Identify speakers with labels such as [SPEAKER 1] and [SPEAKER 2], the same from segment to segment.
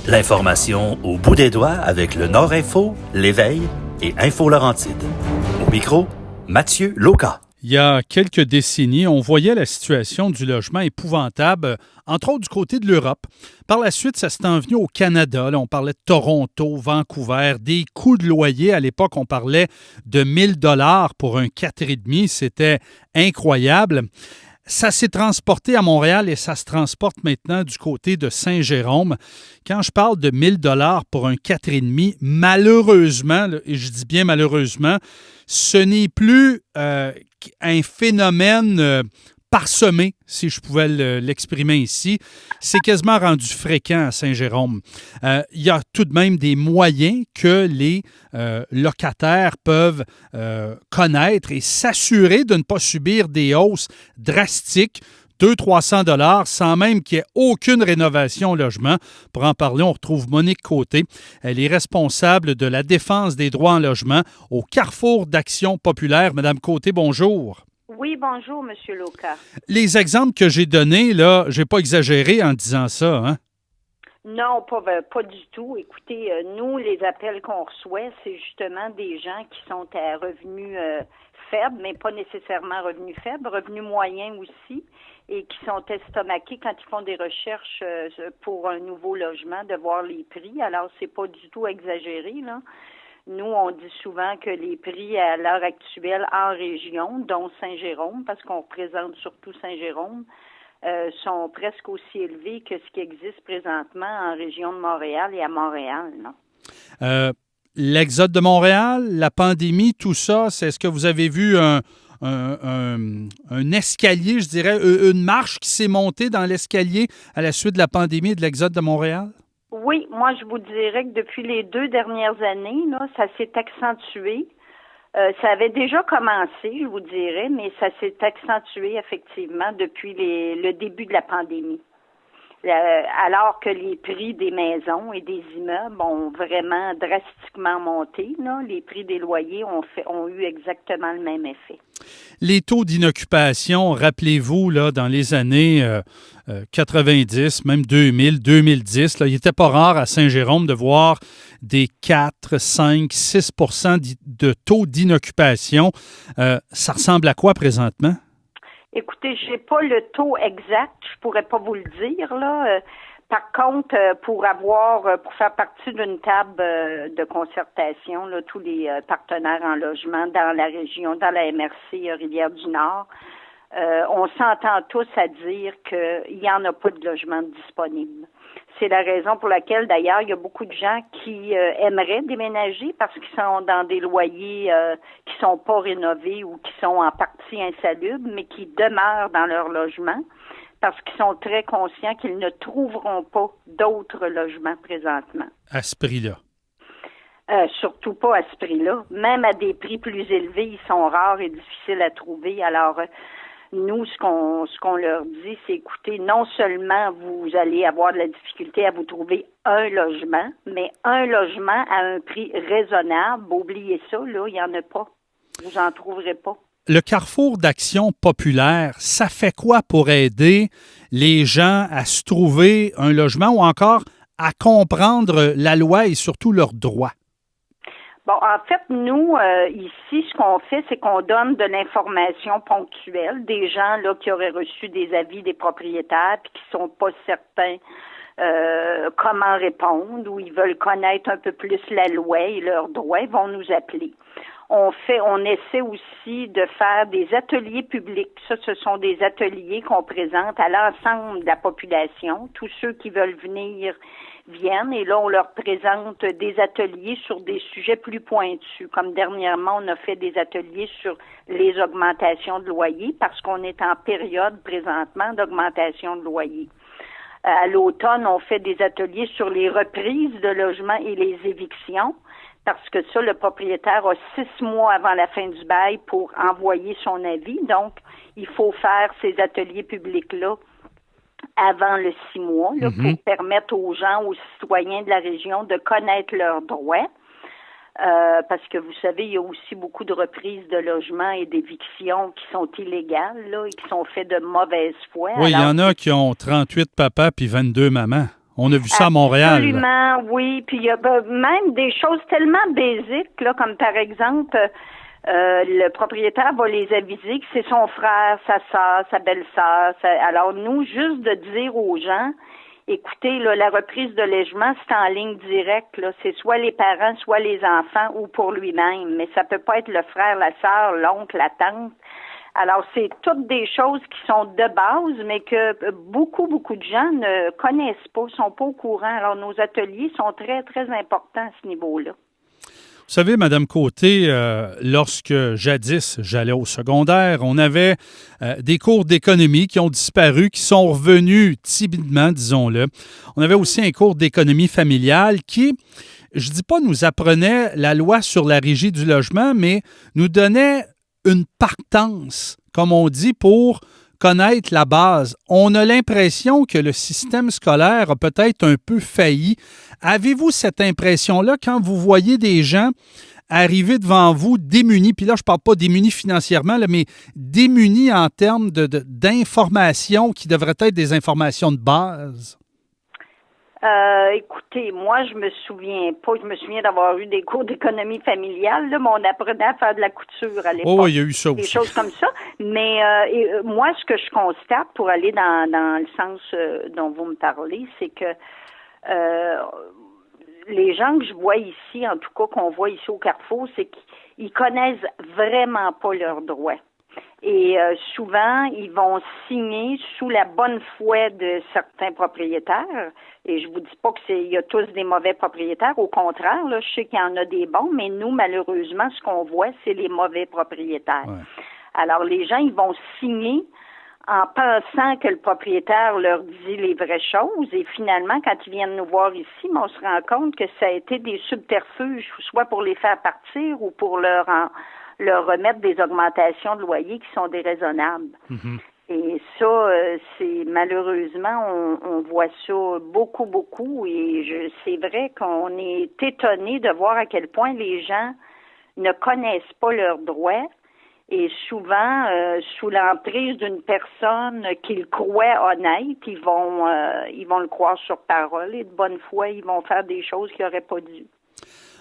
[SPEAKER 1] L'information au bout des doigts avec le Nord Info, l'Éveil et Info Laurentide. Au micro, Mathieu Lauca.
[SPEAKER 2] Il y a quelques décennies, on voyait la situation du logement épouvantable, entre autres du côté de l'Europe. Par la suite, ça s'est envenu au Canada. Là, on parlait de Toronto, Vancouver, des coûts de loyer. À l'époque, on parlait de 1000 $ pour un 4,5. C'était incroyable. Ça s'est transporté à Montréal et ça se transporte maintenant du côté de Saint-Jérôme. Quand je parle de 1000 $ pour un 4,5, malheureusement, et je dis bien malheureusement, ce n'est plus un phénomène parsemé, si je pouvais l'exprimer ici. C'est quasiment rendu fréquent à Saint-Jérôme. Il y a tout de même des moyens que les locataires peuvent connaître et s'assurer de ne pas subir des hausses drastiques, 200-300 $ sans même qu'il y ait aucune rénovation au logement. Pour en parler, on retrouve Monique Côté. Elle est responsable de la défense des droits en logement au Carrefour d'Action populaire. Madame Côté, bonjour.
[SPEAKER 3] Oui, bonjour, M. Lauca.
[SPEAKER 2] Les exemples que j'ai donnés, là, je n'ai pas exagéré en disant ça, hein?
[SPEAKER 3] Non, pas du tout. Écoutez, nous, les appels qu'on reçoit, c'est justement des gens qui sont à revenus faibles, mais pas nécessairement revenus faibles, revenus moyens aussi, et qui sont estomaqués quand ils font des recherches pour un nouveau logement, de voir les prix. Alors, c'est pas du tout exagéré, là. Nous, on dit souvent que les prix à l'heure actuelle en région, dont Saint-Jérôme, parce qu'on représente surtout Saint-Jérôme, sont presque aussi élevés que ce qui existe présentement en région de Montréal et à Montréal.
[SPEAKER 2] L'exode de Montréal, la pandémie, tout ça, est-ce que vous avez vu un escalier, je dirais, une marche qui s'est montée dans l'escalier à la suite de la pandémie et de l'exode de Montréal?
[SPEAKER 3] Oui, moi je vous dirais que depuis les 2 dernières années, là, ça s'est accentué. Ça avait déjà commencé, je vous dirais, mais ça s'est accentué effectivement depuis le début de la pandémie. Alors que les prix des maisons et des immeubles ont vraiment drastiquement monté, là, les prix des loyers ont eu exactement le même effet.
[SPEAKER 2] Les taux d'inoccupation, rappelez-vous, là, dans les années 90, même 2000, 2010, là, il n'était pas rare à Saint-Jérôme de voir des 4, 5, 6 % de taux d'inoccupation. Ça ressemble à quoi présentement?
[SPEAKER 3] Écoutez, j'ai pas le taux exact, je pourrais pas vous le dire, là. Par contre, pour faire partie d'une table de concertation, là, tous les partenaires en logement dans la région, dans la MRC Rivière-du-Nord, on s'entend tous à dire qu'il n'y en a pas de logement disponible. C'est la raison pour laquelle, d'ailleurs, il y a beaucoup de gens qui aimeraient déménager parce qu'ils sont dans des loyers qui sont pas rénovés ou qui sont en partie insalubres, mais qui demeurent dans leur logement parce qu'ils sont très conscients qu'ils ne trouveront pas d'autres logements présentement.
[SPEAKER 2] À ce prix-là?
[SPEAKER 3] Surtout pas à ce prix-là. Même à des prix plus élevés, ils sont rares et difficiles à trouver. Alors, nous, ce qu'on leur dit, c'est écoutez, non seulement vous allez avoir de la difficulté à vous trouver un logement, mais un logement à un prix raisonnable. Oubliez ça, là, il n'y en a pas. Vous n'en trouverez pas.
[SPEAKER 2] Le Carrefour d'Action populaire, ça fait quoi pour aider les gens à se trouver un logement ou encore à comprendre la loi et surtout leurs droits?
[SPEAKER 3] Bon, en fait, nous, ici, ce qu'on fait, c'est qu'on donne de l'information ponctuelle. Des gens là qui auraient reçu des avis des propriétaires puis qui sont pas certains comment répondre ou ils veulent connaître un peu plus la loi et leurs droits, ils vont nous appeler. On essaie aussi de faire des ateliers publics. Ça, ce sont des ateliers qu'on présente à l'ensemble de la population. Tous ceux qui veulent venir viennent et là, on leur présente des ateliers sur des sujets plus pointus. Comme dernièrement, on a fait des ateliers sur les augmentations de loyer parce qu'on est en période présentement d'augmentation de loyer. À l'automne, on fait des ateliers sur les reprises de logements et les évictions. Parce que ça, le propriétaire a 6 mois avant la fin du bail pour envoyer son avis. Donc, il faut faire ces ateliers publics-là avant le 6 mois là, pour permettre aux gens, aux citoyens de la région de connaître leurs droits. Parce que vous savez, il y a aussi beaucoup de reprises de logements et d'évictions qui sont illégales là, et qui sont faites de mauvaise foi.
[SPEAKER 2] Oui, il y en a qui ont 38 papas puis 22 mamans. On a vu ça à Montréal.
[SPEAKER 3] Absolument, oui. Puis il y a même des choses tellement basiques, là, comme par exemple, le propriétaire va les aviser que c'est son frère, sa sœur, sa belle-sœur. Alors nous, juste de dire aux gens, écoutez, là, la reprise de logement, c'est en ligne directe, là. C'est soit les parents, soit les enfants ou pour lui-même. Mais ça peut pas être le frère, la sœur, l'oncle, la tante. Alors, c'est toutes des choses qui sont de base, mais que beaucoup de gens ne connaissent pas, sont pas au courant. Alors, nos ateliers sont très, très importants à ce niveau-là.
[SPEAKER 2] Vous savez, Madame Côté, lorsque jadis j'allais au secondaire, on avait des cours d'économie qui ont disparu, qui sont revenus timidement, disons-le. On avait aussi un cours d'économie familiale qui, je dis pas nous apprenait la loi sur la régie du logement, mais nous donnait une partance, comme on dit, pour connaître la base. On a l'impression que le système scolaire a peut-être un peu failli. Avez-vous cette impression-là quand vous voyez des gens arriver devant vous démunis, puis là, je ne parle pas démunis financièrement, là, mais démunis en termes d'informations qui devraient être des informations de base?
[SPEAKER 3] Écoutez, moi, je me souviens d'avoir eu des cours d'économie familiale, là, mais on apprenait à faire de la couture à l'époque.
[SPEAKER 2] Oh, il y a eu ça aussi.
[SPEAKER 3] Des choses comme ça. Mais moi, ce que je constate, pour aller dans le sens dont vous me parlez, c'est que les gens que je vois ici, en tout cas qu'on voit ici au Carrefour, c'est qu'ils connaissent vraiment pas leurs droits. Et souvent, ils vont signer sous la bonne foi de certains propriétaires. Et je vous dis pas qu'il y a tous des mauvais propriétaires. Au contraire, là, je sais qu'il y en a des bons, mais nous, malheureusement, ce qu'on voit, c'est les mauvais propriétaires. Ouais. Alors, les gens, ils vont signer en pensant que le propriétaire leur dit les vraies choses. Et finalement, quand ils viennent nous voir ici, on se rend compte que ça a été des subterfuges, soit pour les faire partir ou pour leur remettre des augmentations de loyer qui sont déraisonnables. Mm-hmm. Et ça, c'est malheureusement, on voit ça beaucoup. Et c'est vrai qu'on est étonné de voir à quel point les gens ne connaissent pas leurs droits. Et souvent, sous l'emprise d'une personne qu'ils croient honnête, ils vont le croire sur parole et de bonne foi, ils vont faire des choses qu'ils n'auraient pas dû.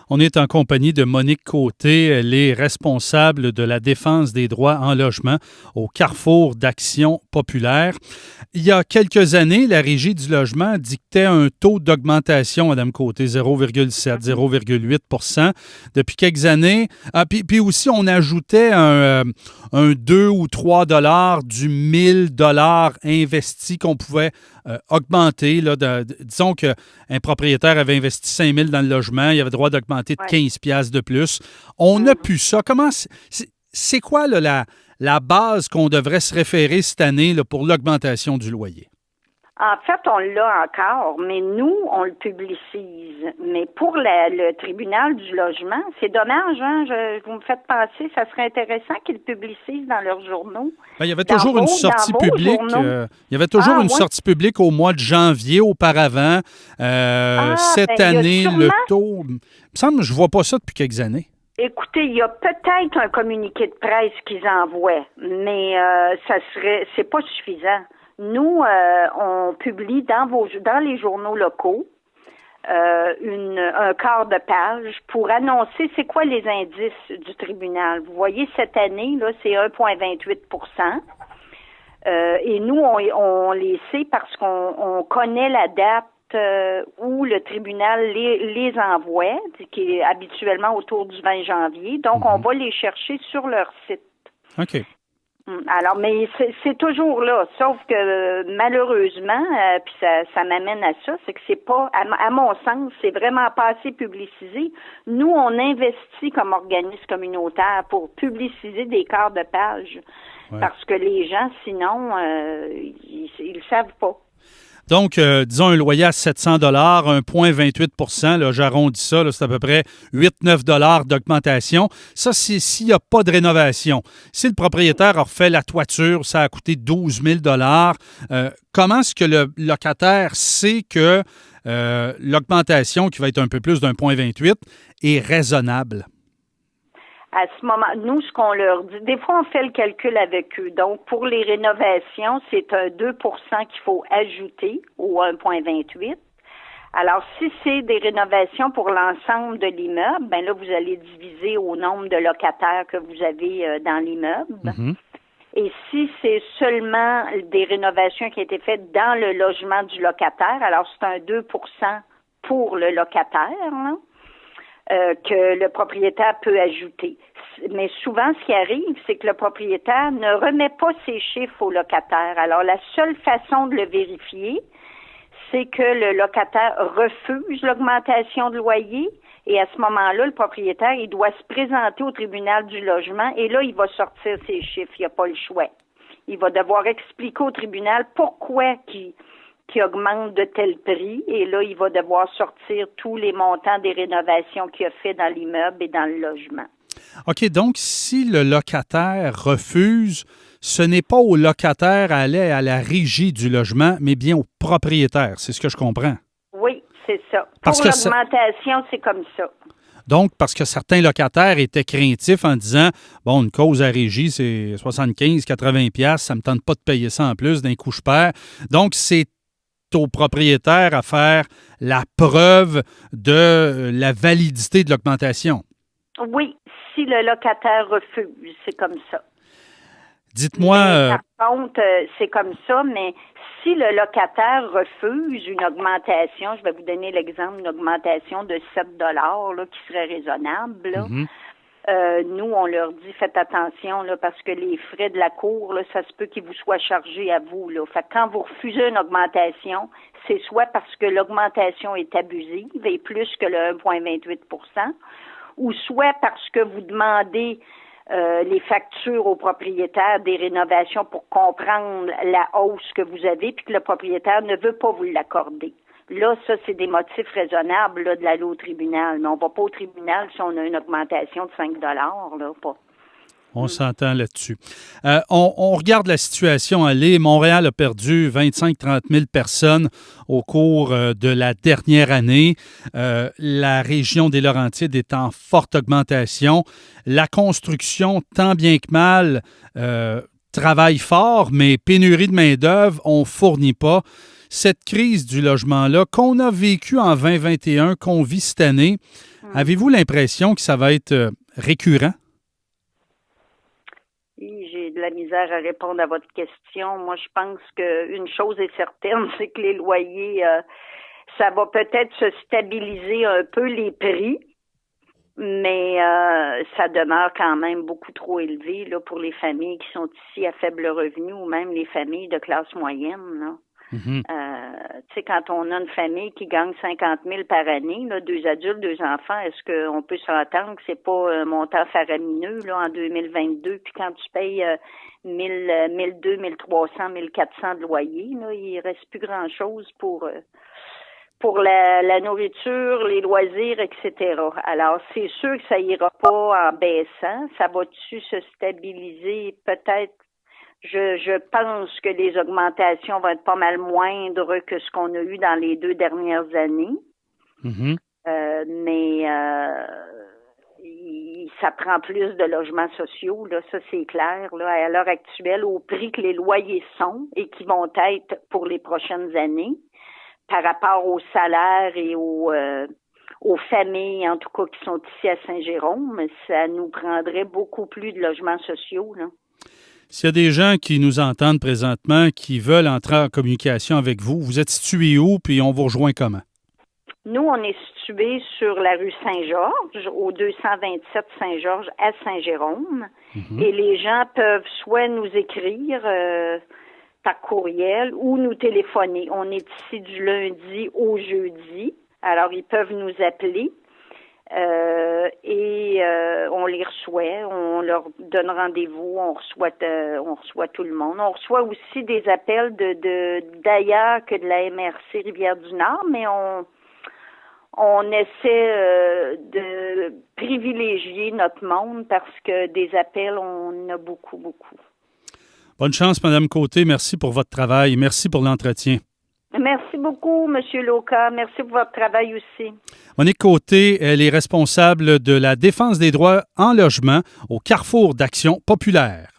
[SPEAKER 2] On est en compagnie de Monique Côté, elle est responsable de la défense des droits en logement au Carrefour d'Action populaire. Il y a quelques années, la Régie du logement dictait un taux d'augmentation, Madame Côté, 0,7, 0,8 %. Depuis quelques années, puis aussi on ajoutait un 2 ou 3 $ du 1 000 $ investi qu'on pouvait augmenter. Là, disons qu'un propriétaire avait investi 5 000 dans le logement, il avait droit d'augmenter de 15 $ de plus. On n'a plus ça. Comment c'est quoi là, la base qu'on devrait se référer cette année là, pour l'augmentation du loyer?
[SPEAKER 3] En fait, on l'a encore, mais nous, on le publicise. Mais pour le tribunal du logement, c'est dommage, hein? Vous me faites penser, ça serait intéressant qu'ils le publicient dans leurs journaux.
[SPEAKER 2] Il y avait toujours une sortie publique. Il y avait toujours une sortie publique au mois de janvier auparavant. Cette année, le taux... Il me semble que je ne vois pas ça depuis quelques années.
[SPEAKER 3] Écoutez, il y a peut-être un communiqué de presse qu'ils envoient, mais c'est pas suffisant. Nous, on publie dans les journaux locaux un quart de page pour annoncer c'est quoi les indices du tribunal. Vous voyez, cette année, là, c'est 1,28 %. Et nous, on les sait parce qu'on connaît la date où le tribunal les envoie, qui est habituellement autour du 20 janvier. Donc, on va les chercher sur leur site.
[SPEAKER 2] OK.
[SPEAKER 3] Alors, mais c'est toujours là, sauf que malheureusement, puis ça m'amène à ça, c'est que c'est pas, à mon sens, c'est vraiment pas assez publicisé. Nous, on investit comme organisme communautaire pour publiciser des quarts de page, parce que les gens, sinon, ils le savent pas.
[SPEAKER 2] Donc, disons un loyer à 700 $, 1,28 %, là, j'arrondis ça, là, c'est à peu près 8-9 $ d'augmentation. Ça, c'est s'il n'y a pas de rénovation. Si le propriétaire a refait la toiture, ça a coûté 12 000 $. Comment est-ce que le locataire sait que l'augmentation, qui va être un peu plus d'1,28 %, est raisonnable?
[SPEAKER 3] À ce moment, nous, ce qu'on leur dit, des fois, on fait le calcul avec eux. Donc, pour les rénovations, c'est un 2 % qu'il faut ajouter au 1,28 %. Alors, si c'est des rénovations pour l'ensemble de l'immeuble, ben là, vous allez diviser au nombre de locataires que vous avez dans l'immeuble.
[SPEAKER 2] Mhm.
[SPEAKER 3] Et si c'est seulement des rénovations qui ont été faites dans le logement du locataire, alors c'est un 2 pour le locataire, là, que le propriétaire peut ajouter. Mais souvent, ce qui arrive, c'est que le propriétaire ne remet pas ses chiffres au locataire. Alors, la seule façon de le vérifier, c'est que le locataire refuse l'augmentation de loyer. Et à ce moment-là, le propriétaire, il doit se présenter au tribunal du logement et là, il va sortir ses chiffres. Il n'y a pas le choix. Il va devoir expliquer au tribunal pourquoi qu'il augmente de tel prix. Et là, il va devoir sortir tous les montants des rénovations qu'il a fait dans l'immeuble et dans le logement.
[SPEAKER 2] OK, donc si le locataire refuse, ce n'est pas au locataire à aller à la régie du logement, mais bien au propriétaire. C'est ce que je comprends.
[SPEAKER 3] Oui, c'est ça.
[SPEAKER 2] Parce
[SPEAKER 3] pour
[SPEAKER 2] que
[SPEAKER 3] l'augmentation, c'est comme ça.
[SPEAKER 2] Donc, parce que certains locataires étaient craintifs en disant, bon, une cause à régie, c'est 75, 80 pièces, ça me tente pas de payer ça en plus, d'un coup je perds. Donc, c'est au propriétaire à faire la preuve de la validité de l'augmentation.
[SPEAKER 3] Oui, si le locataire refuse, c'est comme ça.
[SPEAKER 2] Dites-moi...
[SPEAKER 3] Par contre, c'est comme ça, mais si le locataire refuse une augmentation, je vais vous donner l'exemple d'une augmentation de 7 $ qui serait raisonnable. Là. Nous, on leur dit, faites attention là, parce que les frais de la cour, là, ça se peut qu'ils vous soient chargés à vous. Là. Fait que quand vous refusez une augmentation, c'est soit parce que l'augmentation est abusive et plus que le 1,28 %, ou soit parce que vous demandez les factures au propriétaire des rénovations pour comprendre la hausse que vous avez, puis que le propriétaire ne veut pas vous l'accorder. Là, ça, c'est des motifs raisonnables là, de l'aller au tribunal. Mais on ne va pas au tribunal si on a une augmentation de 5 $, là, pas.
[SPEAKER 2] On s'entend là-dessus. On regarde la situation aller. Montréal a perdu 25-30 000 personnes au cours de la dernière année. La région des Laurentides est en forte augmentation. La construction, tant bien que mal, travaille fort, mais pénurie de main-d'œuvre, on ne fournit pas. Cette crise du logement-là qu'on a vécue en 2021, qu'on vit cette année, avez-vous l'impression que ça va être récurrent?
[SPEAKER 3] J'ai de la misère à répondre à votre question. Moi, je pense qu'une chose est certaine, c'est que les loyers, ça va peut-être se stabiliser un peu les prix, mais ça demeure quand même beaucoup trop élevé là, pour les familles qui sont ici à faible revenu ou même les familles de classe moyenne. Là. Tu sais, quand on a une famille qui gagne 50 000 par année, là, 2 adultes, 2 enfants, est-ce qu'on peut s'entendre que c'est pas un montant faramineux là en 2022? Puis quand tu payes 1 200, 1 300, 1 400 de loyer, là, il reste plus grand-chose pour la nourriture, les loisirs, etc. Alors, c'est sûr que ça ira pas en baissant. Ça va-tu se stabiliser? Peut-être. Je pense que les augmentations vont être pas mal moindres que ce qu'on a eu dans les 2 dernières années. Mais ça prend plus de logements sociaux, là, ça c'est clair. Là, à l'heure actuelle, au prix que les loyers sont et qui vont être pour les prochaines années, par rapport aux salaires et aux familles, en tout cas, qui sont ici à Saint-Jérôme, ça nous prendrait beaucoup plus de logements sociaux, là.
[SPEAKER 2] S'il y a des gens qui nous entendent présentement, qui veulent entrer en communication avec vous, vous êtes situé où, puis on vous rejoint comment?
[SPEAKER 3] Nous, on est situé sur la rue Saint-Georges, au 227 Saint-Georges à Saint-Jérôme. Et les gens peuvent soit nous écrire par courriel ou nous téléphoner. On est ici du lundi au jeudi. Alors, ils peuvent nous appeler. On les reçoit, on leur donne rendez-vous, on reçoit tout le monde. On reçoit aussi des appels d'ailleurs que de la MRC Rivière-du-Nord, mais on essaie de privilégier notre monde parce que des appels, on en a beaucoup, beaucoup.
[SPEAKER 2] Bonne chance, Mme Côté. Merci pour votre travail. Merci pour l'entretien.
[SPEAKER 3] Merci beaucoup, M. Loca. Merci pour votre travail aussi.
[SPEAKER 2] Monique Côté, elle est responsable de la défense des droits en logement au Carrefour d'Action populaire.